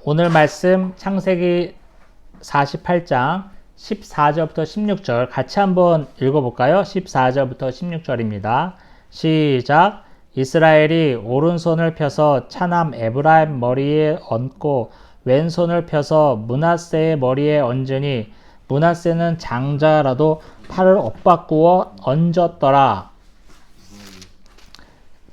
오늘 말씀 창세기 48장 14절부터 16절 같이 한번 읽어볼까요? 14절부터 16절입니다. 시작. 이스라엘이 오른손을 펴서 차남 에브라임 머리에 얹고 왼손을 펴서 므낫세의 머리에 얹으니 므낫세는 장자라도 팔을 엇바꾸어 얹었더라.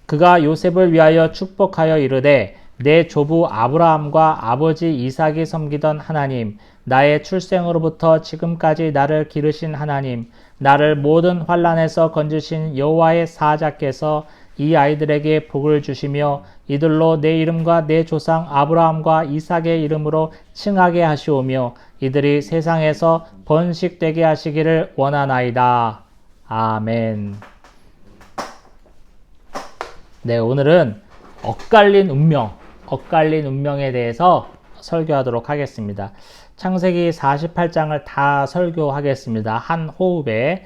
그가 요셉을 위하여 축복하여 이르되 내 조부 아브라함과 아버지 이삭이 섬기던 하나님, 나의 출생으로부터 지금까지 나를 기르신 하나님, 나를 모든 환난에서 건지신 여호와의 사자께서 이 아이들에게 복을 주시며 이들로 내 이름과 내 조상 아브라함과 이삭의 이름으로 칭하게 하시오며 이들이 세상에서 번식되게 하시기를 원하나이다. 아멘. 네, 오늘은 엇갈린 운명에 대해서 설교하도록 하겠습니다. 창세기 48장을 다 설교하겠습니다. 한 호흡에.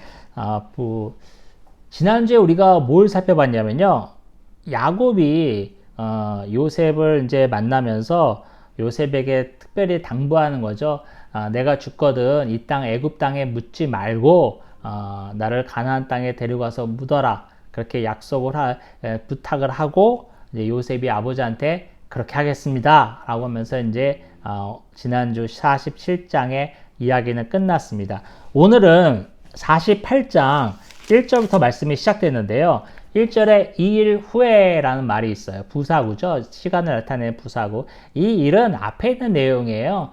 지난주에 우리가 뭘 살펴봤냐면요. 야곱이 요셉을 이제 만나면서 요셉에게 특별히 당부하는 거죠. 내가 죽거든 이 땅 애굽 땅에 묻지 말고 나를 가나안 땅에 데려가서 묻어라. 그렇게 부탁을 하고 이제 요셉이 아버지한테 그렇게 하겠습니다 라고 하면서 이제 지난주 47장의 이야기는 끝났습니다. 오늘은 48장 1절부터 말씀이 시작되는데요. 1절에 이 일 후에라는 말이 있어요. 부사구죠. 시간을 나타내는 부사구. 이 일은 앞에 있는 내용이에요.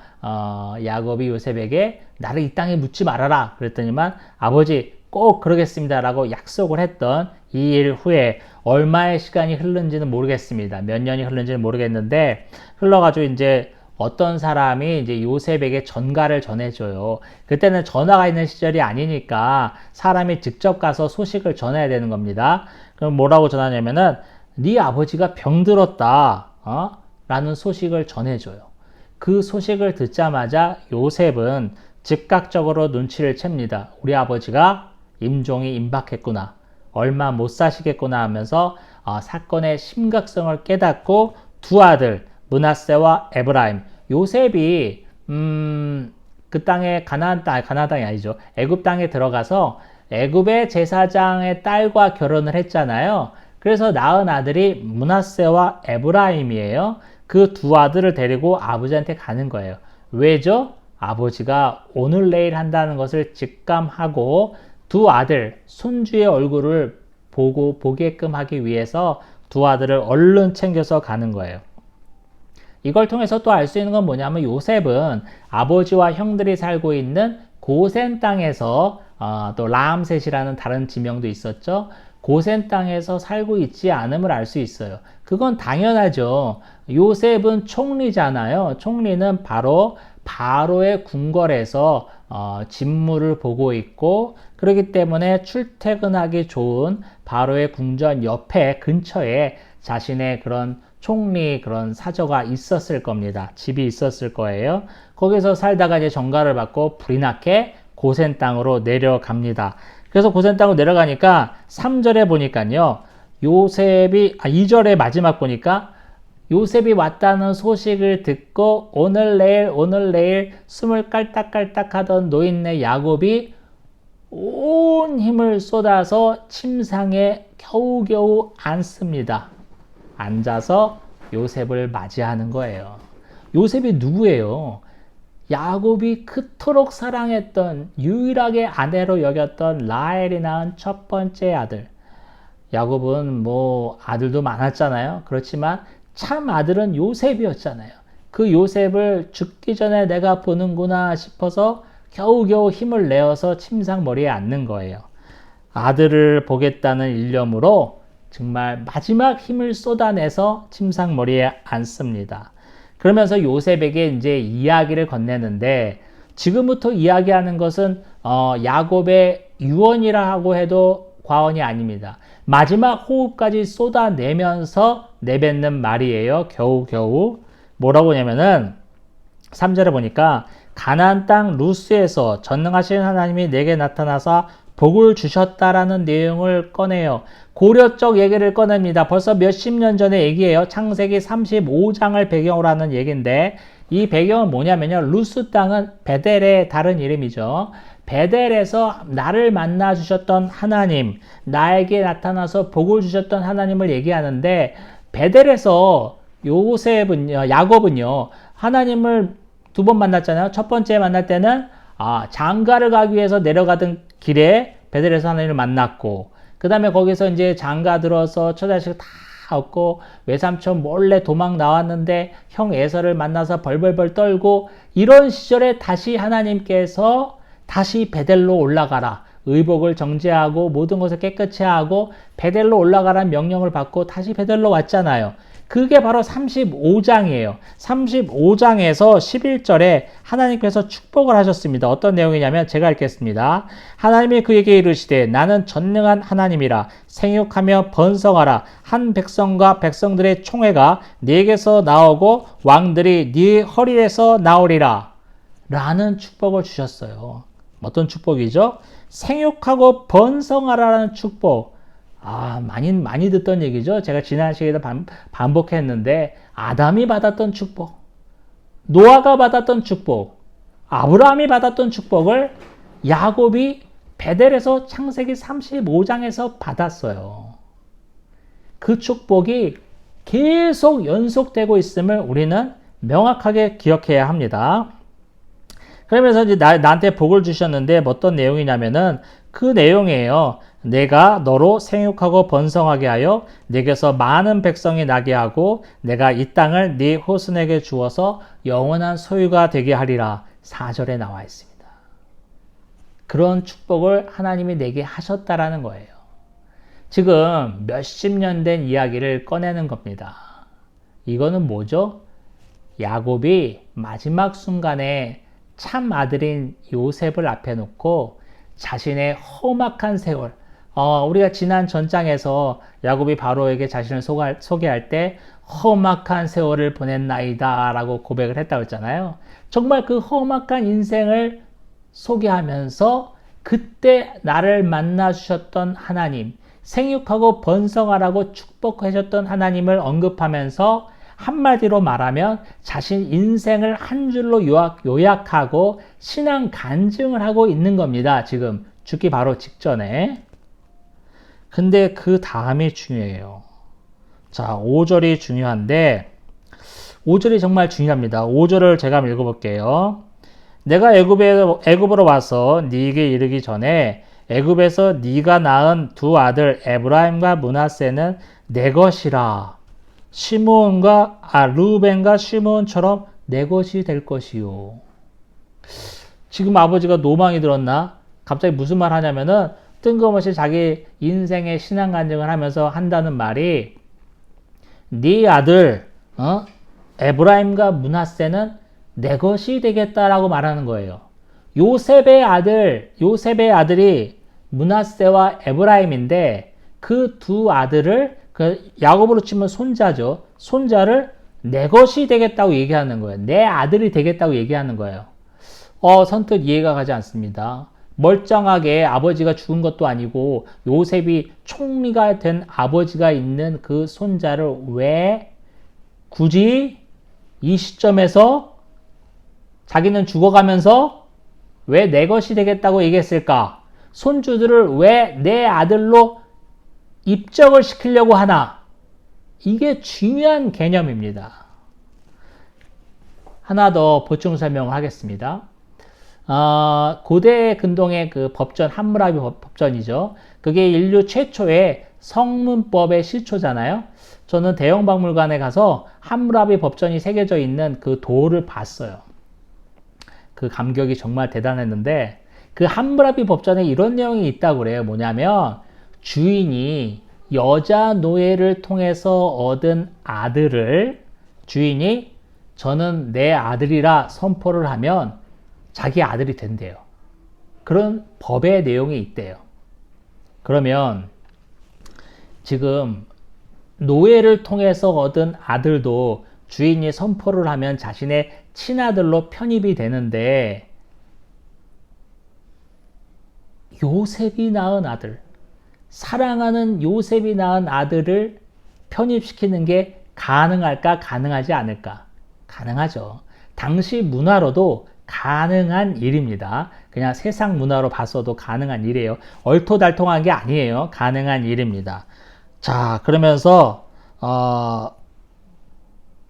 야곱이 요셉에게 나를 이 땅에 묻지 말아라 그랬더니만 아버지 꼭 그러겠습니다 라고 약속을 했던 이 일 후에 얼마의 시간이 흐른지는 모르겠습니다. 몇 년이 흐른지는 모르겠는데 흘러가지고 이제 어떤 사람이 이제 요셉에게 전가를 전해줘요. 그때는 전화가 있는 시절이 아니니까 사람이 직접 가서 소식을 전해야 되는 겁니다. 그럼 뭐라고 전하냐면은 네 아버지가 병들었다 라는 소식을 전해줘요. 그 소식을 듣자마자 요셉은 즉각적으로 눈치를 챕니다. 우리 아버지가 임종이 임박했구나. 얼마 못 사시겠구나 하면서 사건의 심각성을 깨닫고 두 아들 므낫세와 에브라임, 요셉이 그 땅에 가나안 땅이 아니죠. 애굽 땅에 들어가서 애굽의 제사장의 딸과 결혼을 했잖아요. 그래서 낳은 아들이 므낫세와 에브라임이에요. 그 두 아들을 데리고 아버지한테 가는 거예요. 왜죠? 아버지가 오늘 내일 한다는 것을 직감하고 두 아들, 손주의 얼굴을 보게끔 하기 위해서 두 아들을 얼른 챙겨서 가는 거예요. 이걸 통해서 또 알 수 있는 건 뭐냐면 요셉은 아버지와 형들이 살고 있는 고센 땅에서 또 라암셋이라는 다른 지명도 있었죠. 고센 땅에서 살고 있지 않음을 알 수 있어요. 그건 당연하죠. 요셉은 총리잖아요. 총리는 바로 바로의 궁궐에서 진무를 보고 있고 그렇기 때문에 출퇴근하기 좋은 바로의 궁전 옆에 근처에 자신의 그런 총리 그런 사저가 있었을 겁니다. 집이 있었을 거예요. 거기서 살다가 이제 전가를 받고 불이 나게 고센 땅으로 내려갑니다. 그래서 고센 땅으로 내려가니까 3절에 보니까요. 요셉이 2절에 마지막 보니까 요셉이 왔다는 소식을 듣고 오늘 내일 숨을 깔딱깔딱 하던 노인네 야곱이 온 힘을 쏟아서 침상에 겨우겨우 앉습니다. 앉아서 요셉을 맞이하는 거예요. 요셉이 누구예요? 야곱이 그토록 사랑했던 유일하게 아내로 여겼던 라헬이 낳은 첫 번째 아들. 야곱은 뭐 아들도 많았잖아요. 그렇지만 참 아들은 요셉이었잖아요. 그 요셉을 죽기 전에 내가 보는구나 싶어서 겨우겨우 힘을 내어서 침상 머리에 앉는 거예요. 아들을 보겠다는 일념으로 정말 마지막 힘을 쏟아내서 침상 머리에 앉습니다. 그러면서 요셉에게 이제 이야기를 건네는데 지금부터 이야기하는 것은 야곱의 유언이라고 해도 과언이 아닙니다. 마지막 호흡까지 쏟아내면서 내뱉는 말이에요. 겨우겨우. 뭐라고 하냐면은 3절에 보니까 가나안 땅 루스에서 전능하신 하나님이 내게 나타나사 복을 주셨다라는 내용을 꺼내요. 고려적 얘기를 꺼냅니다. 벌써 몇십 년 전의 얘기예요. 창세기 35장을 배경으로 하는 얘기인데 이 배경은 뭐냐면요. 루스 땅은 베델의 다른 이름이죠. 베델에서 나를 만나 주셨던 하나님, 나에게 나타나서 복을 주셨던 하나님을 얘기하는데 베델에서 야곱은요. 하나님을 두 번 만났잖아요. 첫 번째 만날 때는 장가를 가기 위해서 내려가던 길에 베델에서 하나님을 만났고, 그 다음에 거기서 이제 장가 들어서 처자식 다 얻고 외삼촌 몰래 도망 나왔는데 형 에서를 만나서 벌벌벌 떨고, 이런 시절에 다시 하나님께서 다시 베델로 올라가라, 의복을 정제하고 모든 것을 깨끗이 하고 베델로 올라가라는 명령을 받고 다시 베델로 왔잖아요. 그게 바로 35장이에요. 35장에서 11절에 하나님께서 축복을 하셨습니다. 어떤 내용이냐면 제가 읽겠습니다. 하나님이 그에게 이르시되 나는 전능한 하나님이라. 생육하며 번성하라. 한 백성과 백성들의 총회가 네게서 나오고 왕들이 네 허리에서 나오리라. 라는 축복을 주셨어요. 어떤 축복이죠? 생육하고 번성하라는 축복. 많이 듣던 얘기죠. 제가 지난 시간에도 반복했는데, 아담이 받았던 축복, 노아가 받았던 축복, 아브라함이 받았던 축복을 야곱이 베델에서 창세기 35장에서 받았어요. 그 축복이 계속 연속되고 있음을 우리는 명확하게 기억해야 합니다. 그러면서 이제 나한테 복을 주셨는데 어떤 내용이냐면은 그 내용이에요. 내가 너로 생육하고 번성하게 하여 내게서 많은 백성이 나게 하고 내가 이 땅을 네 후손에게 주어서 영원한 소유가 되게 하리라. 4절에 나와 있습니다. 그런 축복을 하나님이 내게 하셨다라는 거예요. 지금 몇십 년 된 이야기를 꺼내는 겁니다. 이거는 뭐죠? 야곱이 마지막 순간에 참 아들인 요셉을 앞에 놓고 자신의 험악한 세월, 우리가 지난 전장에서 야곱이 바로에게 자신을 소개할 때 험악한 세월을 보냈나이다 라고 고백을 했다고 했잖아요. 정말 그 험악한 인생을 소개하면서 그때 나를 만나 주셨던 하나님, 생육하고 번성하라고 축복하셨던 하나님을 언급하면서 한마디로 말하면 자신 인생을 한 줄로 요약하고 신앙 간증을 하고 있는 겁니다. 지금 죽기 바로 직전에. 근데 그 다음이 중요해요. 자, 5절이 중요한데 5절이 정말 중요합니다. 5절을 제가 한번 읽어볼게요. 내가 애굽으로 와서 네게 이르기 전에 애굽에서 네가 낳은 두 아들 에브라임과 므낫세는 내 것이라. 루벤과 시므온처럼 내 것이 될 것이요. 지금 아버지가 노망이 들었나? 갑자기 무슨 말 하냐면은 뜬금없이 자기 인생의 신앙 간증을 하면서 한다는 말이 네 아들 에브라임과 므낫세는 내 것이 되겠다라고 말하는 거예요. 요셉의 아들이 므낫세와 에브라임인데 그 두 아들을 야곱으로 치면 손자죠. 손자를 내 것이 되겠다고 얘기하는 거예요. 내 아들이 되겠다고 얘기하는 거예요. 선뜻 이해가 가지 않습니다. 멀쩡하게 아버지가 죽은 것도 아니고 요셉이 총리가 된 아버지가 있는 그 손자를 왜 굳이 이 시점에서 자기는 죽어가면서 왜 내 것이 되겠다고 얘기했을까? 손주들을 왜 내 아들로 입적을 시키려고 하나? 이게 중요한 개념입니다. 하나 더 보충 설명을 하겠습니다. 고대 근동의 그 법전, 함무라비 법전이죠. 그게 인류 최초의 성문법의 시초잖아요. 저는 대형박물관에 가서 함무라비 법전이 새겨져 있는 그 돌을 봤어요. 그 감격이 정말 대단했는데 그 함무라비 법전에 이런 내용이 있다고 그래요. 뭐냐면 주인이 여자 노예를 통해서 얻은 아들을 주인이 저는 내 아들이라 선포를 하면 자기 아들이 된대요. 그런 법의 내용이 있대요. 그러면 지금 노예를 통해서 얻은 아들도 주인이 선포를 하면 자신의 친아들로 편입이 되는데 요셉이 낳은 아들, 사랑하는 요셉이 낳은 아들을 편입시키는 게 가능할까? 가능하지 않을까? 가능하죠. 당시 문화로도 가능한 일입니다. 그냥 세상 문화로 봤어도 가능한 일이에요. 얼토달통한 게 아니에요. 가능한 일입니다. 자, 그러면서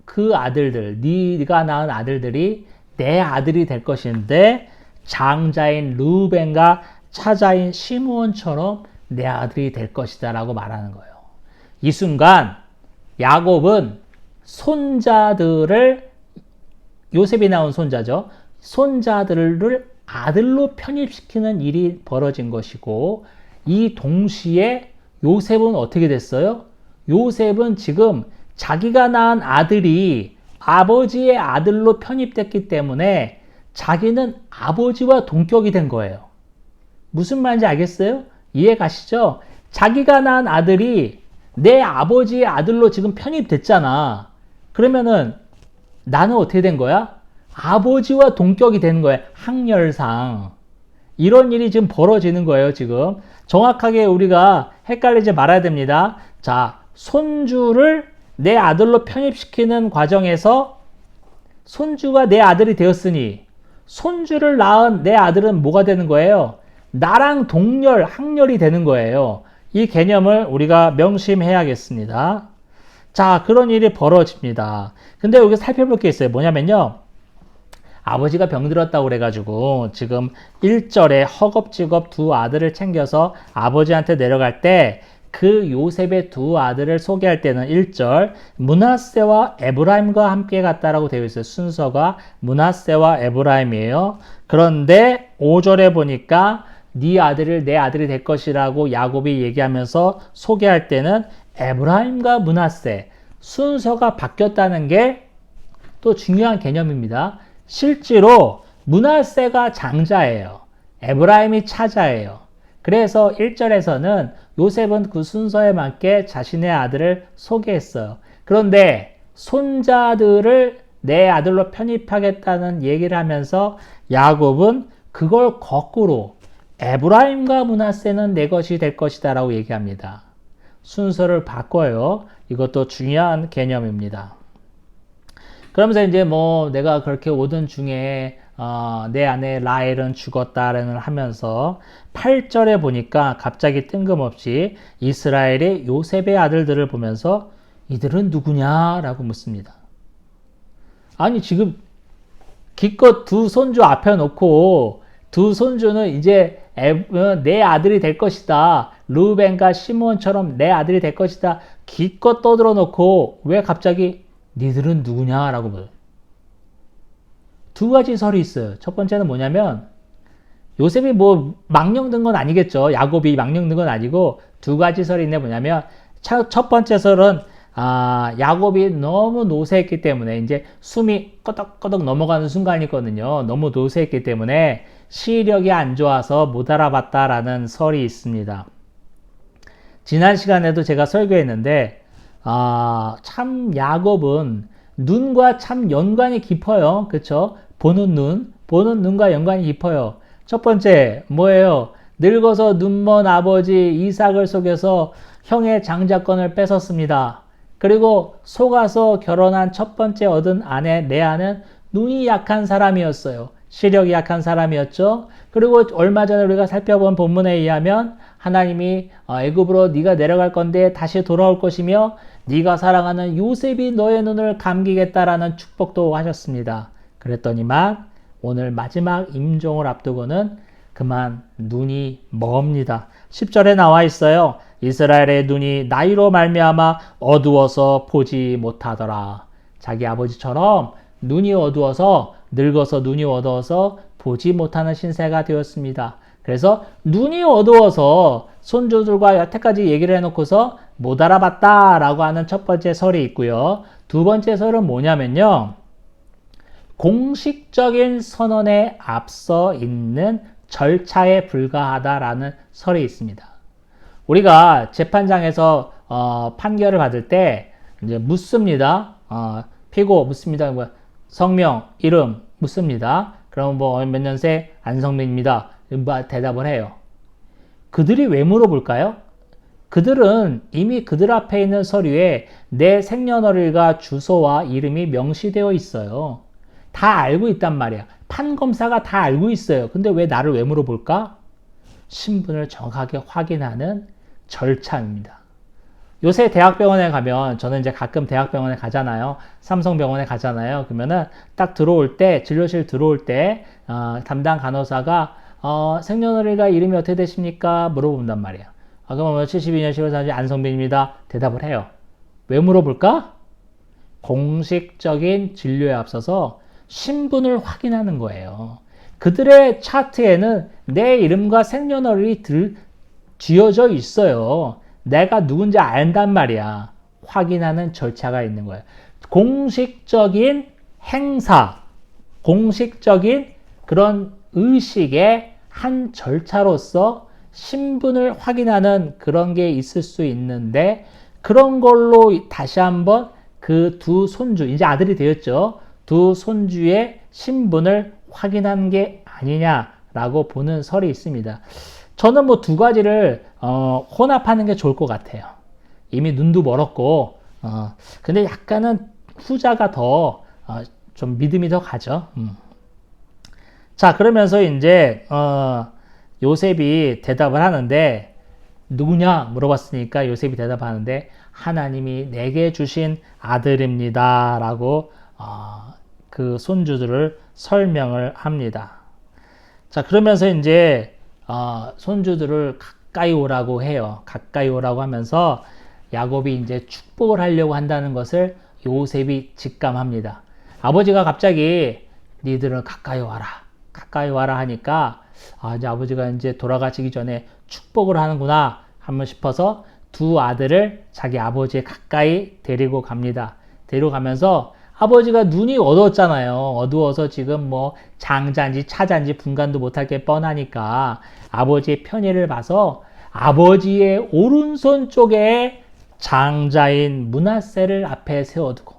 그 아들들, 네가 낳은 아들들이 내 아들이 될 것인데 장자인 르우벤과 차자인 시므온처럼 내 아들이 될 것이다 라고 말하는 거예요. 이 순간 야곱은 손자들을, 요셉이 낳은 손자죠, 손자들을 아들로 편입시키는 일이 벌어진 것이고, 이 동시에 요셉은 어떻게 됐어요? 요셉은 지금 자기가 낳은 아들이 아버지의 아들로 편입됐기 때문에 자기는 아버지와 동격이 된 거예요. 무슨 말인지 알겠어요? 이해 가시죠? 자기가 낳은 아들이 내 아버지의 아들로 지금 편입됐잖아. 그러면은 나는 어떻게 된 거야? 아버지와 동격이 되는 거예요. 학렬상. 이런 일이 지금 벌어지는 거예요, 지금. 정확하게 우리가 헷갈리지 말아야 됩니다. 자, 손주를 내 아들로 편입시키는 과정에서 손주가 내 아들이 되었으니 손주를 낳은 내 아들은 뭐가 되는 거예요? 나랑 동렬, 학렬이 되는 거예요. 이 개념을 우리가 명심해야겠습니다. 자, 그런 일이 벌어집니다. 근데 여기 살펴볼 게 있어요. 뭐냐면요, 아버지가 병들었다고 그래가지고 지금 1절에 허겁지겁 두 아들을 챙겨서 아버지한테 내려갈 때 그 요셉의 두 아들을 소개할 때는 1절 므낫세와 에브라임과 함께 갔다라고 되어 있어요. 순서가 므낫세와 에브라임이에요. 그런데 5절에 보니까 네 아들을 내 아들이 될 것이라고 야곱이 얘기하면서 소개할 때는 에브라임과 므낫세, 순서가 바뀌었다는 게 또 중요한 개념입니다. 실제로 므낫세가 장자예요. 에브라임이 차자예요. 그래서 1절에서는 요셉은 그 순서에 맞게 자신의 아들을 소개했어요. 그런데 손자들을 내 아들로 편입하겠다는 얘기를 하면서 야곱은 그걸 거꾸로 에브라임과 므낫세는 내 것이 될 것이다 라고 얘기합니다. 순서를 바꿔요. 이것도 중요한 개념입니다. 그러면서 이제 뭐 내가 그렇게 오던 중에 내 아내 라헬은 죽었다라는 하면서 8절에 보니까 갑자기 뜬금없이 이스라엘의 요셉의 아들들을 보면서 이들은 누구냐라고 묻습니다. 아니 지금 기껏 두 손주 앞에 놓고 두 손주는 이제 내 아들이 될 것이다, 르우벤과 시므온처럼 내 아들이 될 것이다 기껏 떠들어 놓고 왜 갑자기 니들은 누구냐라고 물어요. 두 가지 설이 있어요. 첫 번째는 뭐냐면 요셉이 뭐 망령된 건 아니겠죠. 야곱이 망령된 건 아니고 두 가지 설이 있네. 뭐냐면 첫 번째 설은 야곱이 너무 노쇠했기 때문에 이제 숨이 꺼덕꺼덕 넘어가는 순간이거든요. 너무 노쇠했기 때문에 시력이 안 좋아서 못 알아봤다라는 설이 있습니다. 지난 시간에도 제가 설교했는데 참 야곱은 눈과 참 연관이 깊어요. 그쵸? 보는 눈과 연관이 깊어요. 첫 번째 뭐예요? 늙어서 눈먼 아버지 이삭을 속여서 형의 장자권을 뺏었습니다. 그리고 속아서 결혼한 첫 번째 얻은 아내 레아는 눈이 약한 사람이었어요. 시력이 약한 사람이었죠. 그리고 얼마 전에 우리가 살펴본 본문에 의하면 하나님이 애굽으로 네가 내려갈 건데 다시 돌아올 것이며 네가 사랑하는 요셉이 너의 눈을 감기겠다라는 축복도 하셨습니다. 그랬더니만 오늘 마지막 임종을 앞두고는 그만 눈이 멉니다. 10절에 나와 있어요. 이스라엘의 눈이 나이로 말미암아 어두워서 보지 못하더라. 자기 아버지처럼 눈이 어두워서 늙어서 눈이 어두워서 보지 못하는 신세가 되었습니다. 그래서 눈이 어두워서 손주들과 여태까지 얘기를 해놓고서 못 알아봤다라고 하는 첫 번째 설이 있고요. 두 번째 설은 뭐냐면요, 공식적인 선언에 앞서 있는 절차에 불과하다라는 설이 있습니다. 우리가 재판장에서 판결을 받을 때 이제 묻습니다. 피고 묻습니다. 성명, 이름 묻습니다. 그럼 뭐 몇 년생 안성민입니다. 대답을 해요. 그들이 왜 물어볼까요? 그들은 이미 그들 앞에 있는 서류에 내 생년월일과 주소와 이름이 명시되어 있어요. 다 알고 있단 말이야. 판검사가 다 알고 있어요. 근데 왜 나를 왜 물어볼까? 신분을 정확하게 확인하는 절차입니다. 요새 대학병원에 가면, 저는 이제 가끔 대학병원에 가잖아요. 삼성병원에 가잖아요. 그러면은 딱 들어올 때, 진료실 들어올 때, 담당 간호사가, 생년월일과 이름이 어떻게 되십니까? 물어본단 말이에요. 그럼 72년 10월 4일 안성빈입니다. 대답을 해요. 왜 물어볼까? 공식적인 진료에 앞서서 신분을 확인하는 거예요. 그들의 차트에는 내 이름과 생년월일이 지어져 있어요. 내가 누군지 안단 말이야. 확인하는 절차가 있는 거예요. 공식적인 행사, 공식적인 그런 의식의 한 절차로서 신분을 확인하는 그런 게 있을 수 있는데, 그런 걸로 다시 한번 그 두 손주, 이제 아들이 되었죠. 두 손주의 신분을 확인한 게 아니냐라고 보는 설이 있습니다. 저는 뭐 두 가지를 혼합하는 게 좋을 것 같아요. 이미 눈도 멀었고, 근데 약간은 후자가 더 좀 믿음이 더 가죠. 자, 그러면서 이제 요셉이 대답을 하는데, 누구냐 물어봤으니까 요셉이 대답하는데, 하나님이 내게 주신 아들입니다 라고 그 손주들을 설명을 합니다. 자, 그러면서 이제 손주들을 가까이 오라고 해요. 가까이 오라고 하면서 야곱이 이제 축복을 하려고 한다는 것을 요셉이 직감합니다. 아버지가 갑자기 니들은 가까이 와라, 가까이 와라 하니까, 이제 아버지가 이제 돌아가시기 전에 축복을 하는구나 한번 싶어서 두 아들을 자기 아버지에 가까이 데리고 갑니다. 데려가면서, 아버지가 눈이 어두웠잖아요. 어두워서 지금 뭐 장자인지 차자인지 분간도 못할 게 뻔하니까 아버지의 편의를 봐서 아버지의 오른손 쪽에 장자인 므낫세를 앞에 세워두고,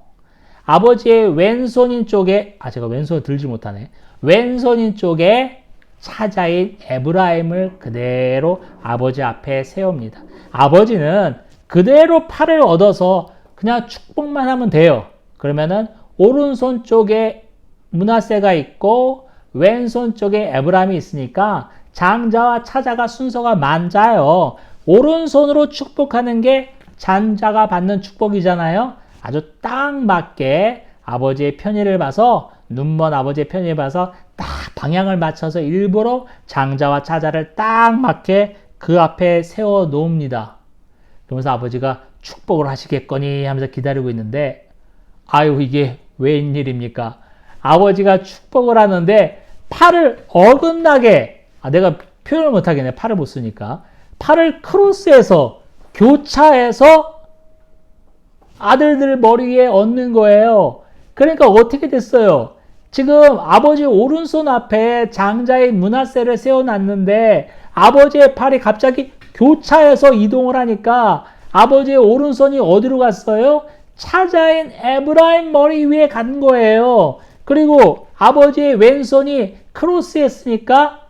아버지의 왼손인 쪽에, 제가 왼손을 들지 못하네. 왼손인 쪽에 차자인 에브라임을 그대로 아버지 앞에 세웁니다. 아버지는 그대로 팔을 얻어서 그냥 축복만 하면 돼요. 그러면은 오른손 쪽에 므낫세가 있고 왼손 쪽에 에브라임이 있으니까 장자와 차자가 순서가 맞아요. 오른손으로 축복하는 게 장자가 받는 축복이잖아요. 아주 딱 맞게 아버지의 편의를 봐서, 눈먼 아버지의 편의를 봐서 딱 방향을 맞춰서 일부러 장자와 차자를 딱 맞게 그 앞에 세워 놓습니다. 그러면서 아버지가 축복을 하시겠거니 하면서 기다리고 있는데, 아유, 이게 웬일입니까? 아버지가 축복을 하는데 팔을 어긋나게, 내가 표현을 못하겠네. 팔을 못 쓰니까. 팔을 크로스해서, 교차해서 아들들 머리에 얹는 거예요. 그러니까 어떻게 됐어요? 지금 아버지 오른손 앞에 장자의 므낫세를 세워놨는데 아버지의 팔이 갑자기 교차해서 이동을 하니까 아버지의 오른손이 어디로 갔어요? 차자인 에브라임 머리 위에 간 거예요. 그리고 아버지의 왼손이 크로스했으니까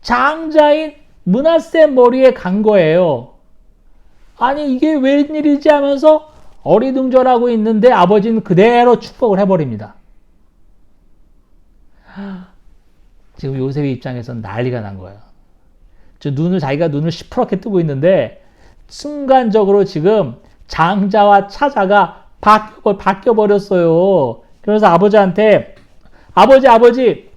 장자인 므낫세 머리에 간 거예요. 아니, 이게 웬일이지 하면서 어리둥절하고 있는데 아버지는 그대로 축복을 해버립니다. 지금 요셉의 입장에서는 난리가 난 거예요. 자기가 눈을 시퍼렇게 뜨고 있는데 순간적으로 지금 장자와 차자가 바뀌어버렸어요. 그래서 아버지한테, 아버지, 아버지,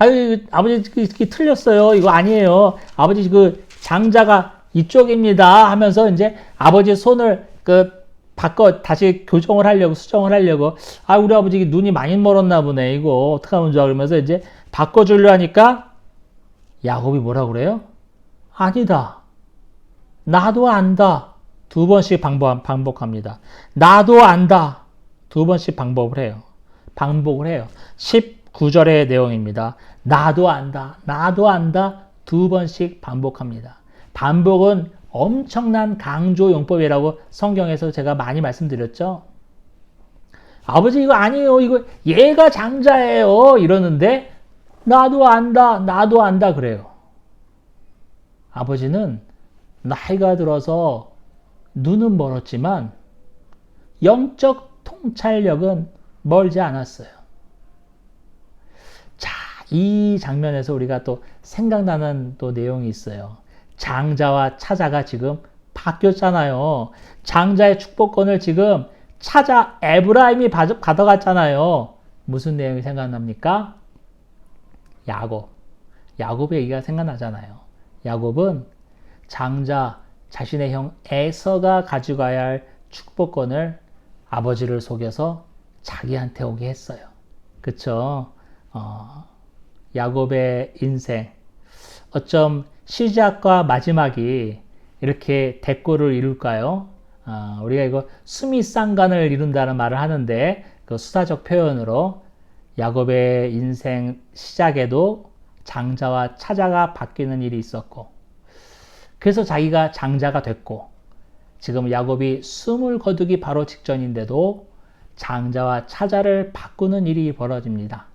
이렇게 틀렸어요. 이거 아니에요. 아버지, 그 장자가 이쪽입니다 하면서 이제 아버지 손을 다시 수정을 하려고, 우리 아버지 눈이 많이 멀었나 보네. 이거 어떡하면 좋아. 그러면서 이제 바꿔주려 하니까 야곱이 뭐라 그래요? 아니다. 나도 안다. 두 번씩 반복합니다. 나도 안다. 두 번씩 반복을 해요. 19절의 내용입니다. 나도 안다. 나도 안다. 두 번씩 반복합니다. 반복은 엄청난 강조 용법이라고 성경에서 제가 많이 말씀드렸죠. 아버지 이거 아니에요. 이거 얘가 장자예요. 이러는데 나도 안다. 나도 안다 그래요. 아버지는 나이가 들어서 눈은 멀었지만 영적 통찰력은 멀지 않았어요. 자, 이 장면에서 우리가 또 생각나는 또 내용이 있어요. 장자와 차자가 지금 바뀌었잖아요. 장자의 축복권을 지금 차자 에브라임이 가져갔잖아요. 무슨 내용이 생각납니까? 야곱의 얘기가 생각나잖아요. 야곱은 장자 자신의 형 에서가 가져가야 할 축복권을 아버지를 속여서 자기한테 오게 했어요. 그쵸? 야곱의 인생 어쩜 시작과 마지막이 이렇게 대꼴을 이룰까요? 우리가 이거 수미쌍간을 이룬다는 말을 하는데 그 수사적 표현으로 야곱의 인생 시작에도 장자와 차자가 바뀌는 일이 있었고 그래서 자기가 장자가 됐고 지금 야곱이 숨을 거두기 바로 직전인데도 장자와 차자를 바꾸는 일이 벌어집니다.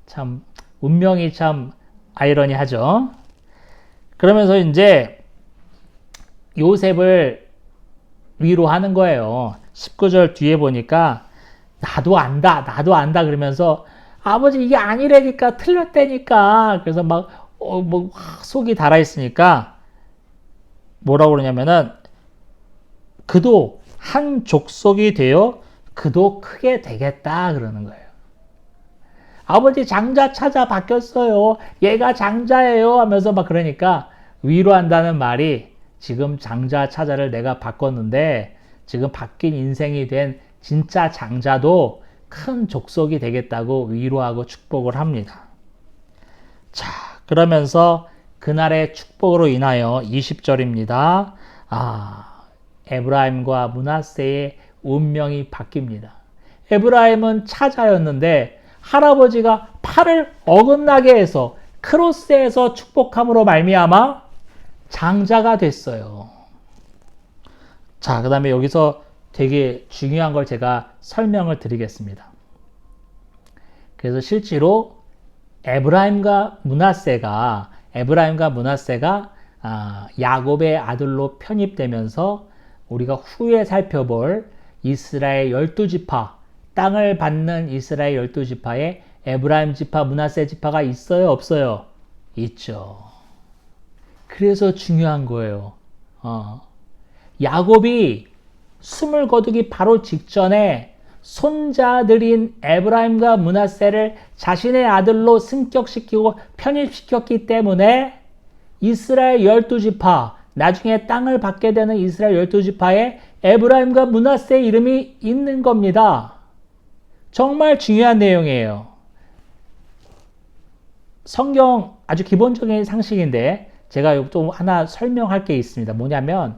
참 운명이 참 아이러니하죠. 그러면서 이제 요셉을 위로하는 거예요. 19절 뒤에 보니까 나도 안다 그러면서 아버지 이게 아니라니까 틀렸다니까 그래서 막 속이 달아 있으니까 뭐라고 그러냐면은 그도 한 족속이 되어 그도 크게 되겠다 그러는 거예요. 아버지 장자 차자 바뀌었어요. 얘가 장자예요 하면서 막 그러니까 위로한다는 말이 지금 장자 차자를 내가 바꿨는데 지금 바뀐 인생이 된 진짜 장자도 큰 족속이 되겠다고 위로하고 축복을 합니다. 자, 그러면서 그날의 축복으로 인하여 20절입니다. 에브라임과 므낫세의 운명이 바뀝니다. 에브라임은 차자였는데 할아버지가 팔을 어긋나게 해서 크로스에서 축복함으로 말미암아 장자가 됐어요. 자, 그 다음에 여기서 되게 중요한 걸 제가 설명을 드리겠습니다. 그래서 실제로 에브라임과 므낫세가 야곱의 아들로 편입되면서 우리가 후에 살펴볼 이스라엘 12지파, 땅을 받는 이스라엘 12지파에 에브라임 지파, 므낫세 지파가 있어요? 없어요? 있죠. 그래서 중요한 거예요. 야곱이 숨을 거두기 바로 직전에 손자들인 에브라임과 므낫세를 자신의 아들로 승격시키고 편입시켰기 때문에 이스라엘 12지파, 나중에 땅을 받게 되는 이스라엘 12지파에 에브라임과 므낫세의 이름이 있는 겁니다. 정말 중요한 내용이에요. 성경 아주 기본적인 상식인데 제가 또 하나 설명할 게 있습니다. 뭐냐면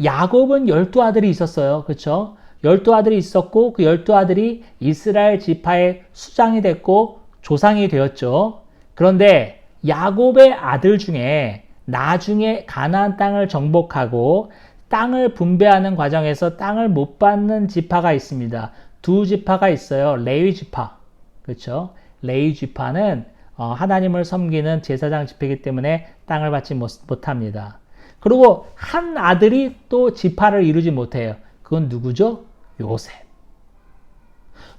야곱은 12아들이 있었어요. 그렇죠? 12아들이 있었고 그 12아들이 이스라엘 지파의 수장이 됐고 조상이 되었죠. 그런데 야곱의 아들 중에 나중에 가나안 땅을 정복하고 땅을 분배하는 과정에서 땅을 못 받는 지파가 있습니다. 두 지파가 있어요. 레위 지파. 그렇죠? 레위 지파는 하나님을 섬기는 제사장 지파이기 때문에 땅을 받지 못합니다. 그리고 한 아들이 또 지파를 이루지 못해요. 그건 누구죠? 요셉.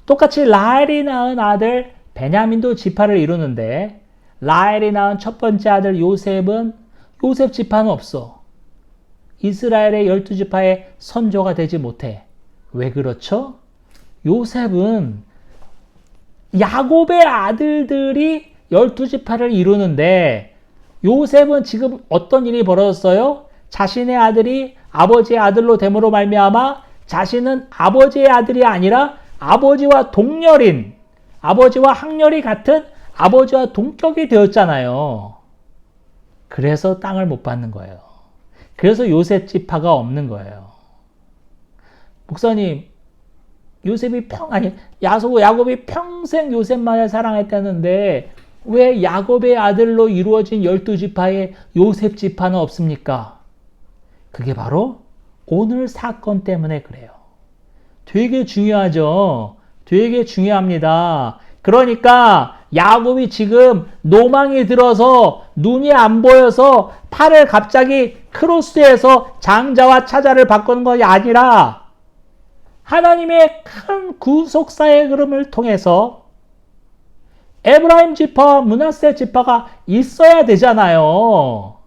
똑같이 라헬이 낳은 아들 베냐민도 지파를 이루는데 라헬이 낳은 첫 번째 아들 요셉은 요셉 지파는 없어. 이스라엘의 12지파의 선조가 되지 못해. 왜 그렇죠? 요셉은 야곱의 아들들이 12지파를 이루는데 요셉은 지금 어떤 일이 벌어졌어요? 자신의 아들이 아버지의 아들로 됨으로 말미암아 자신은 아버지의 아들이 아니라 아버지와 동렬인, 아버지와 학렬이 같은 아버지와 동격이 되었잖아요. 그래서 땅을 못 받는 거예요. 그래서 요셉 지파가 없는 거예요. 목사님, 야곱이 평생 요셉만을 사랑했다는데 왜 야곱의 아들로 이루어진 12지파에 요셉 지파는 없습니까? 그게 바로 오늘 사건 때문에 그래요. 되게 중요하죠. 되게 중요합니다. 그러니까 야곱이 지금 노망이 들어서 눈이 안 보여서 팔을 갑자기 크로스해서 장자와 차자를 바꾸는 것이 아니라 하나님의 큰 구속사의 흐름을 통해서 에브라임 지파와 므낫세 지파가 있어야 되잖아요.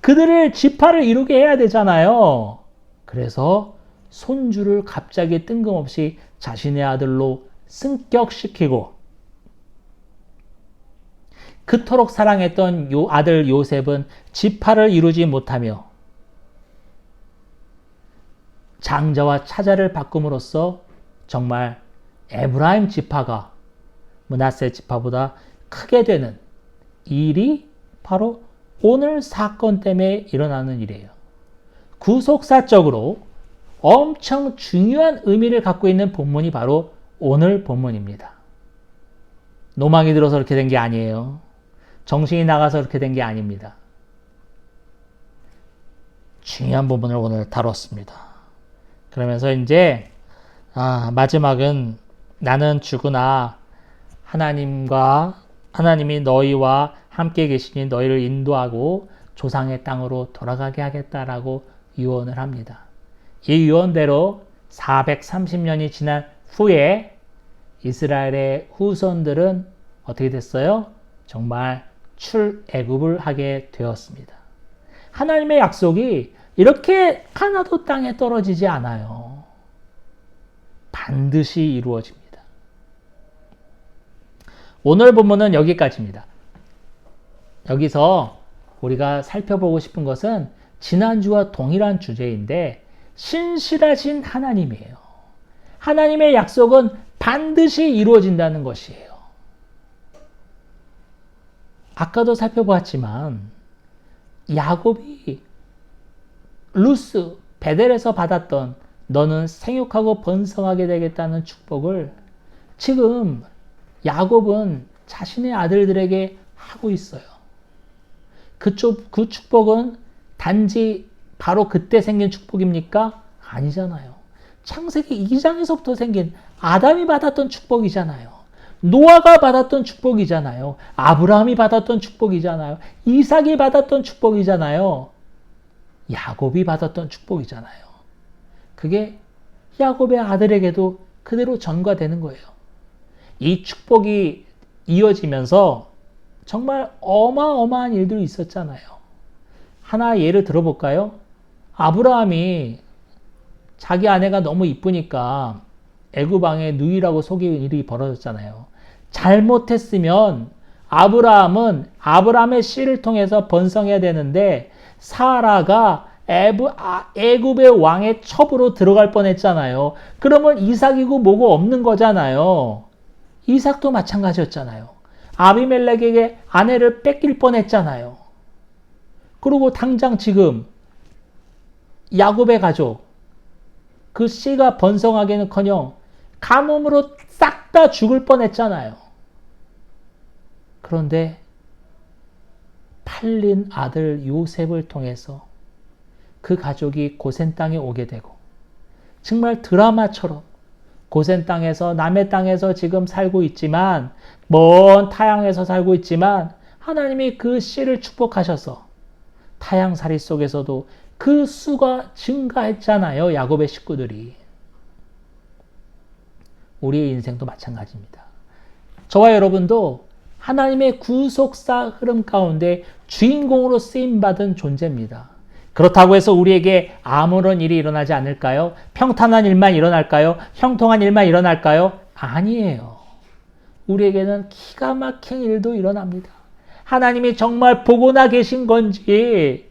그들을 지파를 이루게 해야 되잖아요. 그래서 손주를 갑자기 뜬금없이 자신의 아들로 승격시키고 그토록 사랑했던 아들 요셉은 지파를 이루지 못하며 장자와 차자를 바꿈으로써 정말 에브라임 지파가 므낫세 지파보다 크게 되는 일이 바로 오늘 사건 때문에 일어나는 일이에요. 구속사적으로 엄청 중요한 의미를 갖고 있는 본문이 바로 오늘 본문입니다. 노망이 들어서 그렇게 된 게 아니에요. 정신이 나가서 그렇게 된 게 아닙니다. 중요한 부분을 오늘 다뤘습니다. 그러면서 이제 마지막은 나는 죽으나 하나님이 너희와 함께 계시니 너희를 인도하고 조상의 땅으로 돌아가게 하겠다라고 유언을 합니다. 이 유언대로 430년이 지난 후에 이스라엘의 후손들은 어떻게 됐어요? 정말 출애굽을 하게 되었습니다. 하나님의 약속이 이렇게 하나도 땅에 떨어지지 않아요. 반드시 이루어집니다. 오늘 본문은 여기까지입니다. 여기서 우리가 살펴보고 싶은 것은 지난주와 동일한 주제인데 신실하신 하나님이에요. 하나님의 약속은 반드시 이루어진다는 것이에요. 아까도 살펴보았지만 야곱이 루스 베델에서 받았던 너는 생육하고 번성하게 되겠다는 축복을 지금 야곱은 자신의 아들들에게 하고 있어요. 그 축복은 단지 바로 그때 생긴 축복입니까? 아니잖아요. 창세기 2장에서부터 생긴 아담이 받았던 축복이잖아요. 노아가 받았던 축복이잖아요. 아브라함이 받았던 축복이잖아요. 이삭이 받았던 축복이잖아요. 야곱이 받았던 축복이잖아요. 그게 야곱의 아들에게도 그대로 전가되는 거예요. 이 축복이 이어지면서 정말 어마어마한 일들이 있었잖아요. 하나 예를 들어볼까요? 아브라함이 자기 아내가 너무 이쁘니까 애굽 왕의 누이라고 속이는 일이 벌어졌잖아요. 잘못했으면 아브라함은 아브라함의 씨를 통해서 번성해야 되는데 사라가 애굽의 왕의 첩으로 들어갈 뻔했잖아요. 그러면 이삭이고 뭐고 없는 거잖아요. 이삭도 마찬가지였잖아요. 아비멜렉에게 아내를 뺏길 뻔했잖아요. 그리고 당장 지금 야곱의 가족 그 씨가 번성하기는커녕 가뭄으로 싹 다 죽을 뻔했잖아요. 그런데 팔린 아들 요셉을 통해서 그 가족이 고센 땅에 오게 되고 정말 드라마처럼 고센 땅에서 남의 땅에서 지금 살고 있지만 먼 타향에서 살고 있지만 하나님이 그 씨를 축복하셔서 타향살이 속에서도 그 수가 증가했잖아요. 야곱의 식구들이. 우리의 인생도 마찬가지입니다. 저와 여러분도 하나님의 구속사 흐름 가운데 주인공으로 쓰임받은 존재입니다. 그렇다고 해서 우리에게 아무런 일이 일어나지 않을까요? 평탄한 일만 일어날까요? 형통한 일만 일어날까요? 아니에요. 우리에게는 기가 막힌 일도 일어납니다. 하나님이 정말 보고나 계신 건지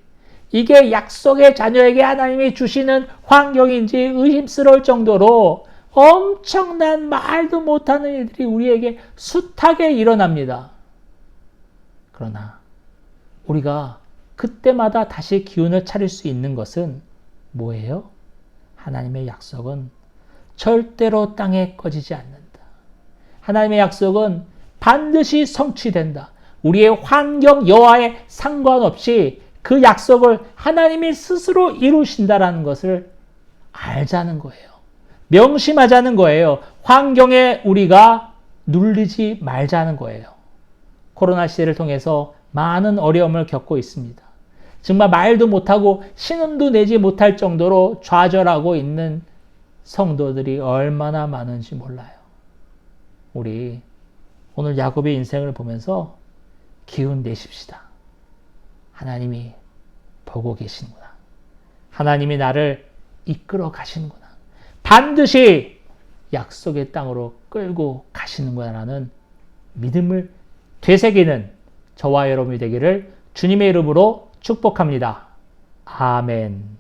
이게 약속의 자녀에게 하나님이 주시는 환경인지 의심스러울 정도로 엄청난 말도 못하는 일들이 우리에게 숱하게 일어납니다. 그러나 우리가 그때마다 다시 기운을 차릴 수 있는 것은 뭐예요? 하나님의 약속은 절대로 땅에 꺼지지 않는다. 하나님의 약속은 반드시 성취된다. 우리의 환경 여하에 상관없이 그 약속을 하나님이 스스로 이루신다라는 것을 알자는 거예요. 명심하자는 거예요. 환경에 우리가 눌리지 말자는 거예요. 코로나 시대를 통해서 많은 어려움을 겪고 있습니다. 정말 말도 못하고 신음도 내지 못할 정도로 좌절하고 있는 성도들이 얼마나 많은지 몰라요. 우리 오늘 야곱의 인생을 보면서 기운 내십시다. 하나님이 보고 계시는구나. 하나님이 나를 이끌어 가시는구나. 반드시 약속의 땅으로 끌고 가시는구나라는 믿음을 되새기는 저와 여러분이 되기를 주님의 이름으로 축복합니다. 아멘.